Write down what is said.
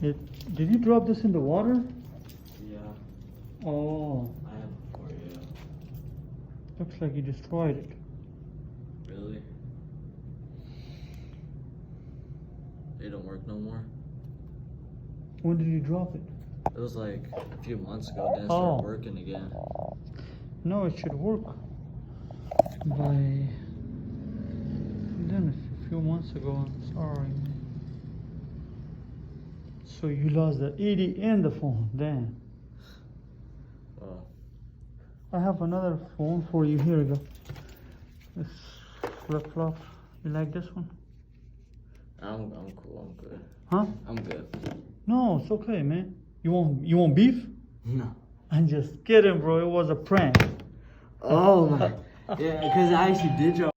Did you drop this in the water? Yeah, Oh, I have before, yeah. looks like you destroyed it. Really? They don't work no more? When did you drop it? It was like a few months ago, then it Oh. started working again. No, it should work by then a few months ago. I'm sorry. So you lost the ED and the phone. Damn. Well, I have another phone for you. Here we go. This flip flop. You like this one? I'm cool, I'm good. Huh? I'm good. No, it's okay, man. You want beef? No. I'm just kidding, bro. It was a prank. Oh my. Yeah, because I actually did drop